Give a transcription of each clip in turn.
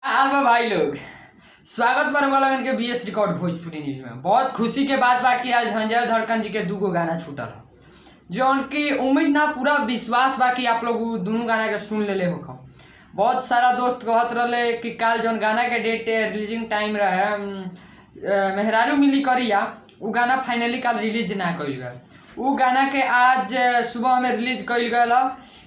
बा भाई लोग, स्वागत पर लगन के बीएस रिकॉर्ड भोजपुरी न्यूज में। बहुत खुशी के बात बाकी आज संजय धड़कन जी के दूगो गाना छूटल है, जो उनकी उम्मीद ना पूरा विश्वास बाकी आप लोग दोनों गाना के सुन ले हो। बहुत सारा दोस्त कहत रहे कि कल जौन गाना के डेट रिलीजिंग टाइम रहे मेहरारू मिली करिया, वो गाना फाइनली कल रिलीज ना कल गए। वो गाना के आज सुबह में रिलीज कल गया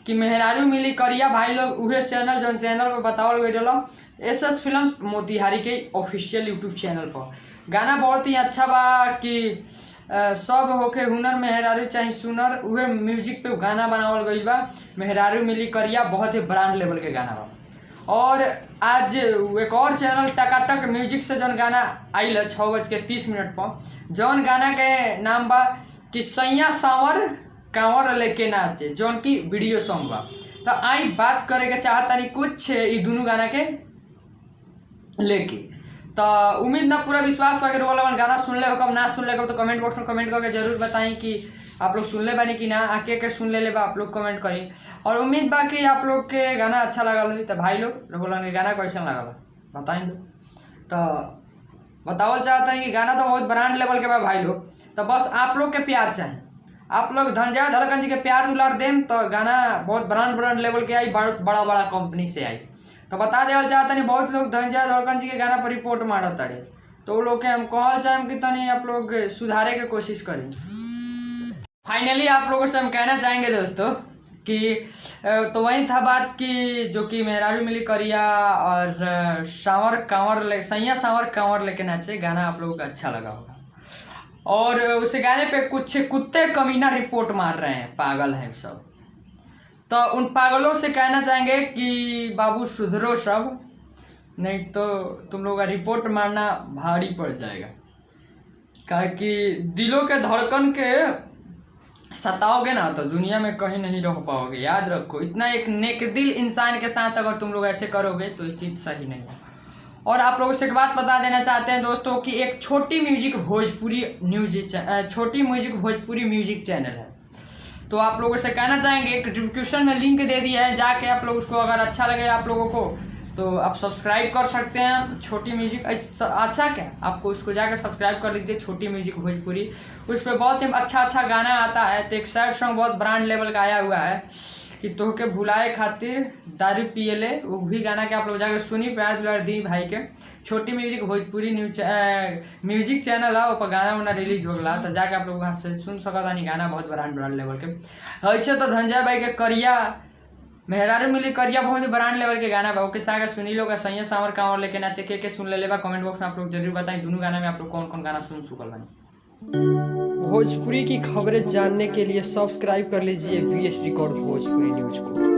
कि मेहरारू मिली करिया। भाई लोग उहे चैनल जौन चैनल पर बतावल गई रहा एसएस फिल्म्स मोतिहारी के ऑफिशियल यूट्यूब चैनल पर। गाना बहुत ही अच्छा बा कि सब होके हुनर मेहरारू चाहे सुनर, उहे म्यूजिक पे गाना बनावल गई बा। मेहरारू मिली करिया बहुत ही ब्रांड लेवल के गाना बा। और आज एक और चैनल टकाटक म्यूजिक से जौन गाना आइल 6:30 पर, जौन गाना के नाम बा कि सैया सावर कांवर लेके नाचे, जौन की वीडियो सॉन्ग बा। तो आई बात करे के चाहतानी कुछ ई दोनों गाना के लेके। तो उम्मीद ना पूरा विश्वास पाके रोल गाना सुन ले हो, कब ना सुन ले हो तो कमेंट बॉक्स में कमेंट करके जरूर बताएं कि आप लोग सुन ले बानी कि ना, आके के सुन ले बा आप लोग कमेंट करी। और उम्मीद बा कि आप लोग के गाना अच्छा लगल हो। तो भाई लोग रोलन के गाना कैसा लगल बताएं लोग। तो बतावल चाहता है कि गाना तो बहुत ब्रांड लेवल के बा भाई लोग। तो बस आप लोग के प्यार चाहे, आप लोग संजय धड़कन जी के प्यार दुलार देम तो गाना बहुत ब्रांड लेवल के आई, बड़ा बड़ा कंपनी से आई। तो बता देवल चाहता नहीं, बहुत लोग संजय धड़कन जी के गाना पर रिपोर्ट मारत ताड़े, तो वो लोग के हम कहल चाहें कि तनी आप लोग सुधारे के कोशिश करें। फाइनली आप लोगों से हम कहना चाहेंगे दोस्तों कि तो वही था बात कि जो कि मेहरारू मिली करिया और सैया सावर कांवर लेके नाचे गाना आप लोगों को अच्छा लगा होगा। और उस गाने पे कुछ कुत्ते कमीना रिपोर्ट मार रहे हैं, पागल हैं सब। तो उन पागलों से कहना चाहेंगे कि बाबू सुधरो सब, नहीं तो तुम लोग का रिपोर्ट मारना भारी पड़ जाएगा। कि दिलों के धड़कन के सताओगे ना तो दुनिया में कहीं नहीं रह पाओगे। याद रखो, इतना एक नेक दिल इंसान के साथ अगर तुम लोग ऐसे करोगे तो ये चीज़ सही नहीं है। और आप लोगों से एक बात बता देना चाहते हैं दोस्तों कि एक छोटी म्यूजिक भोजपुरी म्यूजिक चैनल है। तो आप लोगों से कहना चाहेंगे, एक डिस्क्रिप्शन में लिंक दे दिया है, जाके आप लोग उसको अगर अच्छा लगे आप लोगों को तो आप सब्सक्राइब कर सकते हैं। छोटी म्यूजिक अच्छा क्या, आपको उसको जाकर सब्सक्राइब कर लीजिए, छोटी म्यूजिक भोजपुरी। उस पर बहुत ही अच्छा गाना आता है। तो एक सैड सॉन्ग बहुत ब्रांड लेवल का आया हुआ है कि तोहके भुलाए खातिर दारू पिए ले, वो भी गाना के आप लोग जाकर सुनी, प्यार दुलार दी भाई के। छोटी म्यूजिक भोजपुरी म्यूजिक चैनल है, वो गाना उना रिलीज हो गया, तो जाके आप लोग वहाँ से सुन सकता नहीं। गाना बहुत ब्रांड लेवल के। ऐसे तो संजय भाई के करिया मेहरारू मिली करिया बहुत ही ब्रांड लेवल के गाना बा, ओके चाहे सुनी लोग। सैया सावर कांवर लेके नाचे के सुन ले बा। कमेंट बॉक्स में आप लोग जरूर बताएं दोनों गाना में आप लोग कौन कौन गाना सुन चुकल बानी। भोजपुरी की खबरें जानने के लिए सब्सक्राइब कर लीजिए बीएस रिकॉर्ड भोजपुरी न्यूज को।